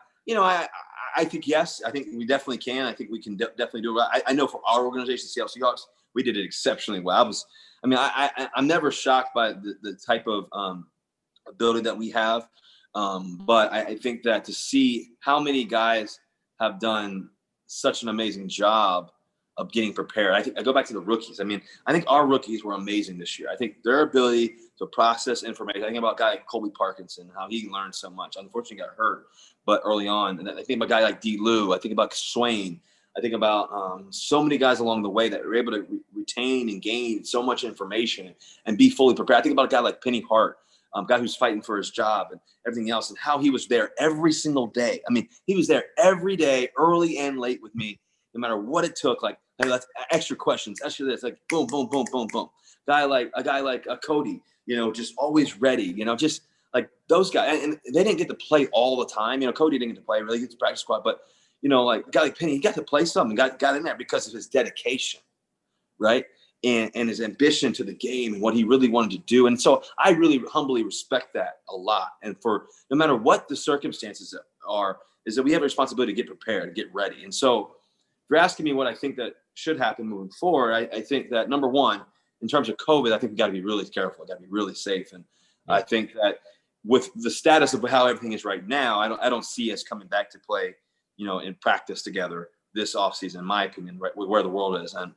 I think yes, I think we definitely can. I think we can definitely do it. I know for our organization, Seattle Seahawks, we did it exceptionally well. I'm never shocked by the type of ability that we have. But I think that to see how many guys have done such an amazing job of getting prepared. I go back to the rookies. I think our rookies were amazing this year. I think their ability to process information. I think about a guy like Colby Parkinson, how he learned so much. Unfortunately, got hurt, but early on. And I think about a guy like D. Lou. I think about Swain. I think about so many guys along the way that were able to retain and gain so much information and be fully prepared. I think about a guy like Penny Hart, guy who's fighting for his job and everything else, and how he was there every single day. He was there every day, early and late with me, no matter what it took. Like, hey, that's extra questions, extra this, like boom, boom, boom, boom, boom. A guy like Cody, just always ready, just like those guys. And they didn't get to play all the time. Cody didn't get to play, really get to practice squad, but like a guy like Penny, he got to play something, got in there because of his dedication, right? And his ambition to the game and what he really wanted to do. And so I really humbly respect that a lot. And for no matter what the circumstances are, is that we have a responsibility to get prepared, to get ready. And so if you're asking me what I think that should happen moving forward, I think that number one, in terms of COVID, I think we got to be really careful. Got to be really safe. And I think that with the status of how everything is right now, I don't see us coming back to play, in practice together this offseason, in my opinion, right where the world is. And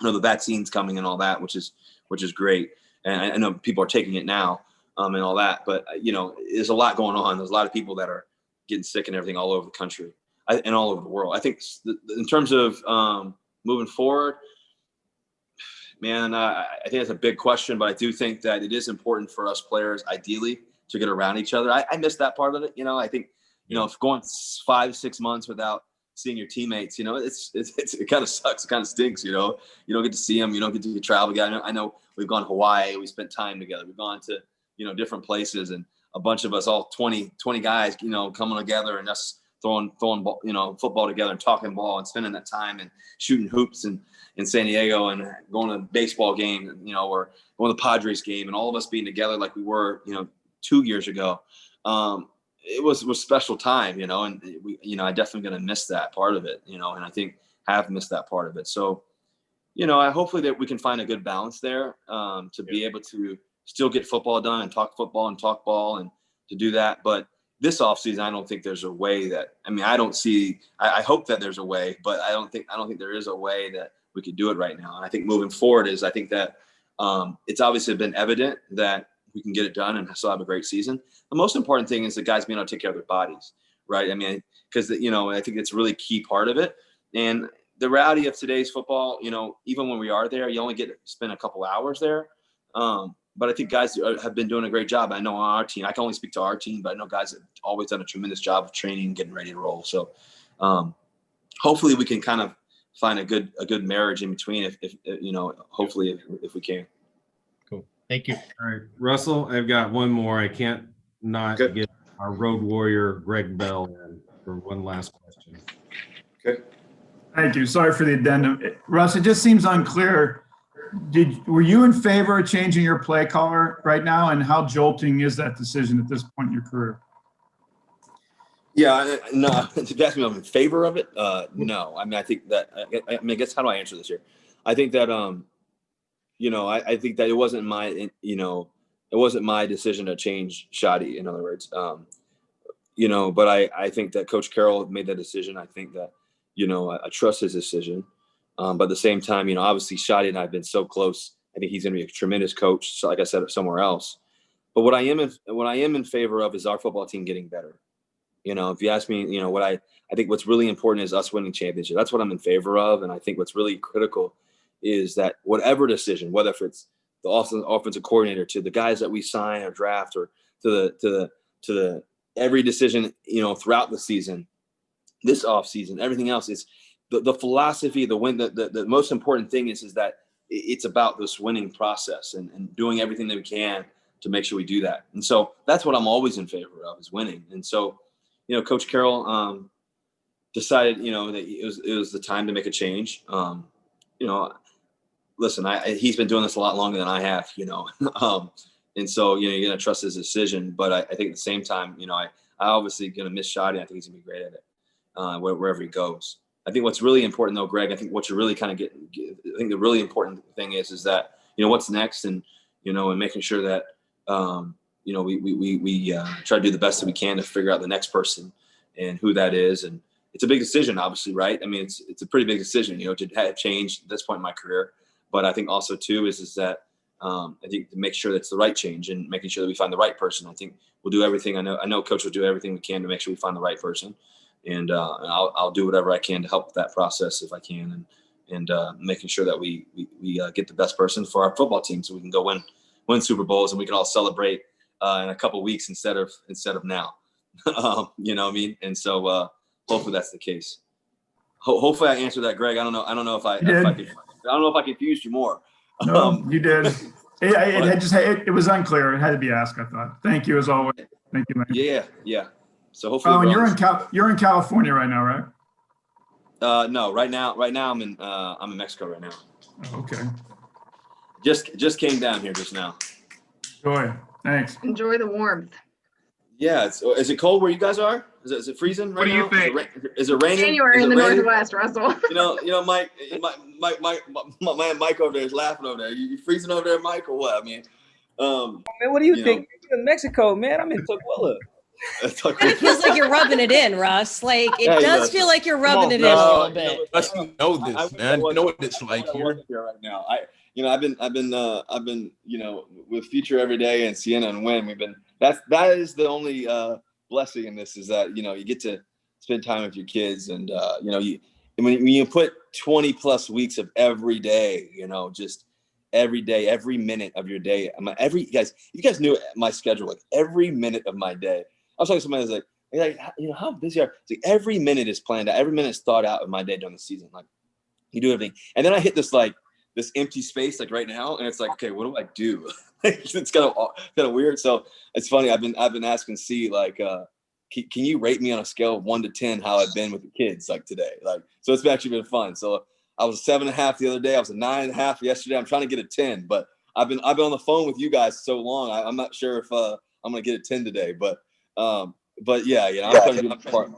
I know the vaccine's coming and all that, which is great. And I know people are taking it now and all that, but there's a lot going on. There's a lot of people that are getting sick and everything all over the country and all over the world. I think in terms of moving forward, man, I think that's a big question, but I do think that it is important for us players, ideally, to get around each other. I miss that part of it. I think, if going 5-6 months without seeing your teammates, it kind of sucks. It kind of stinks, you don't get to see them. You don't get to travel together. I know we've gone to Hawaii. We spent time together. We've gone to, different places, and a bunch of us, all 20 guys, coming together and us throwing football together and talking ball and spending that time and shooting hoops in San Diego and going to a baseball game, or going to the Padres game, and all of us being together like we were, 2 years ago. It was a special time, and we, I definitely going to miss that part of it, and I think have missed that part of it. So, I hopefully that we can find a good balance there to be able to still get football done and talk football and talk ball and to do that. But this offseason, I don't think there's a way that, I hope that there's a way, but I don't think there is a way that we could do it right now. And I think moving forward I think that it's obviously been evident that we can get it done and still have a great season. The most important thing is the guys being able to take care of their bodies, right? Because, I think it's a really key part of it. And the reality of today's football, even when we are there, you only get to spend a couple hours there. But I think guys have been doing a great job. I know on our team, I can only speak to our team, but I know guys have always done a tremendous job of training and getting ready to roll. So hopefully we can kind of find a good marriage in between if hopefully if we can. Cool. Thank you. All right, Russell, I've got one more. I can't not get our road warrior, Greg Bell, in for one last question. Okay. Thank you. Sorry for the addendum. Russ, it just seems unclear. Were you in favor of changing your play caller right now, and how jolting is that decision at this point in your career? Yeah, no. If you ask me, I'm in favor of it. No, I think that. I guess how do I answer this here? I think that I think that it wasn't my decision to change Shotty. In other words, but I think that Coach Carroll made that decision. I think that I trust his decision. But at the same time, obviously Shotty and I have been so close. I think he's going to be a tremendous coach. So like I said, somewhere else. But what I am in favor of is our football team getting better. If you ask me, what I think what's really important is us winning championship. That's what I'm in favor of. And I think what's really critical is that whatever decision, whether if it's the offensive coordinator, to the guys that we sign or draft, or to the every decision, throughout the season, this off season, everything else is the philosophy, the win. The most important thing is that it's about this winning process and doing everything that we can to make sure we do that. And so that's what I'm always in favor of, is winning. And so, Coach Carroll decided, that it was the time to make a change. Listen, he's been doing this a lot longer than I have, and so, you're going to trust his decision. But I think at the same time, I obviously going to miss Shoddy. I think he's going to be great at it wherever he goes. I think what's really important, though, Greg, I think what you're really kind of getting, I think the really important thing is that, what's next, and, and making sure that, we try to do the best that we can to figure out the next person and who that is. And it's a big decision, obviously, right? I mean, it's a pretty big decision, to have changed at this point in my career. But I think also, too, is that I think to make sure that's the right change and making sure that we find the right person. I think we'll do everything. I know Coach will do everything we can to make sure we find the right person. And I'll do whatever I can to help with that process if I can, and making sure that we get the best person for our football team so we can go win Super Bowls, and we can all celebrate in a couple of weeks instead of now. You know what I mean? And so hopefully that's the case. Hopefully I answered that, Greg. I don't know if I don't know if I confused you more. No, you did. It was unclear. It had to be asked, I thought. Thank you as always. Thank you, man. Yeah. So hopefully. Oh, and you're in California right now, right? No, right now I'm in Mexico right now. Okay. Just came down here just now. Enjoy. Thanks. Enjoy the warmth. Yeah. Is it cold where you guys are? Is it freezing right now? What do you think? Is it raining? January in the Northwest, Russell. Mike, my man Mike over there is laughing over there. You freezing over there, Mike, or what? I mean, man, what do you think? You're in Mexico, man. I'm in Tacoma. It feels like you're rubbing it in, Russ. Like it does feel like you're rubbing it in a little bit. You know this, man. You know what it's like here right now. I've been with Future every day and Sienna and Win. That is the only blessing in this, is that you get to spend time with your kids, and when you put 20 plus weeks of every day, just every day, every minute of your day. You guys knew my schedule, like every minute of my day. I was talking to somebody who's like, how busy are you? It's like every minute is planned out, every minute is thought out of my day during the season. Like, you do everything, and then I hit this empty space like right now, and it's like, okay, what do I do? It's kind of weird. So it's funny. I've been asking C, can you rate me on a scale of 1 to 10 how I've been with the kids today? So it's actually been fun. So I was 7.5 the other day. I was a 9.5 yesterday. I'm trying to get a 10, but I've been on the phone with you guys so long. I'm not sure if I'm gonna get a 10 today, but yeah, I'm trying to do my part.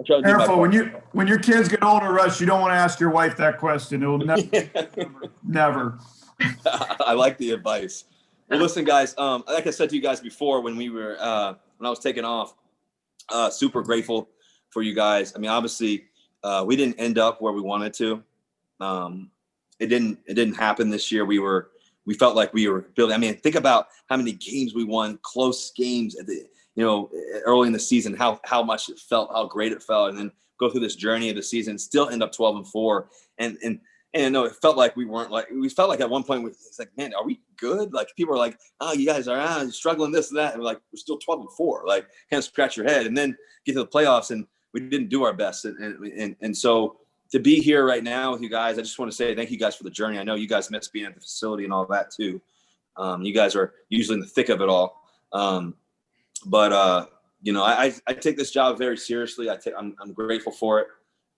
Careful when your kids get older, Russ. You don't want to ask your wife that question. It will never. I like the advice. Well, listen, guys. Like I said to you guys before, when when I was taking off, super grateful for you guys. I mean, obviously, we didn't end up where we wanted to. It didn't happen this year. We felt like we were building. I mean, think about how many games we won, close games at the early in the season, how much it felt, how great it felt, and then go through this journey of the season, still end up 12-4, and it felt like we felt like at one point it's like, man, are we good? Like, people are like, oh, you guys are struggling this and that, and we're like, we're still 12-4, like, kind of scratch your head, and then get to the playoffs and we didn't do our best, and so to be here right now with you guys, I just want to say thank you guys for the journey. I know you guys miss being at the facility and all that too. You guys are usually in the thick of it all. But I take this job very seriously. I'm grateful for it.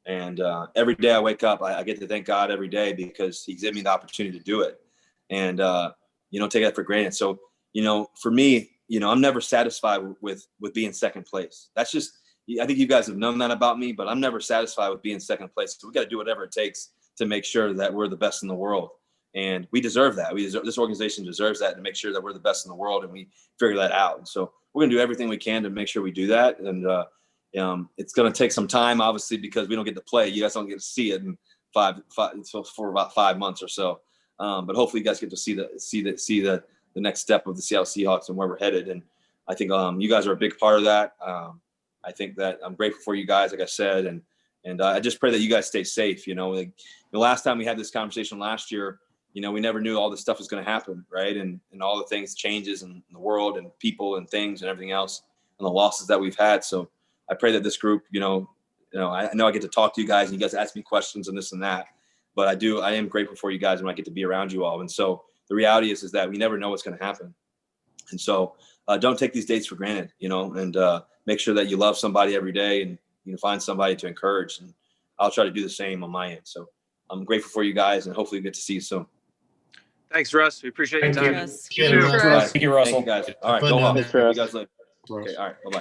And every day I wake up, I get to thank God every day because He gives me the opportunity to do it. And don't take that for granted. So, for me, I'm never satisfied with being second place. That's just, I think you guys have known that about me, but I'm never satisfied with being second place. So we got to do whatever it takes to make sure that we're the best in the world. And we deserve that. This organization deserves that, to make sure that we're the best in the world, and we figure that out. And so we're going to do everything we can to make sure we do that. And it's going to take some time, obviously, because we don't get to play. You guys don't get to see it in for about 5 months or so. But hopefully you guys get to see the next step of the Seattle Seahawks and where we're headed. And I think you guys are a big part of that. I think that I'm grateful for you guys, like I said, and I just pray that you guys stay safe. The last time we had this conversation last year, we never knew all this stuff was going to happen, right? And all the things changes in the world and people and things and everything else. the losses that we've had. So I pray that this group, I know I get to talk to you guys and you guys ask me questions and this and that, but I am grateful for you guys when I get to be around you all. And so the reality is that we never know what's going to happen. And so don't take these dates for granted, and make sure that you love somebody every day and you can find somebody to encourage. And I'll try to do the same on my end. So I'm grateful for you guys and hopefully we get to see you soon. Thanks, Russ. We appreciate your time. Thank you, Russ. Thank you, Russell. Thank you, guys. All right, go Hawks. See you guys later. Okay, all right, bye-bye.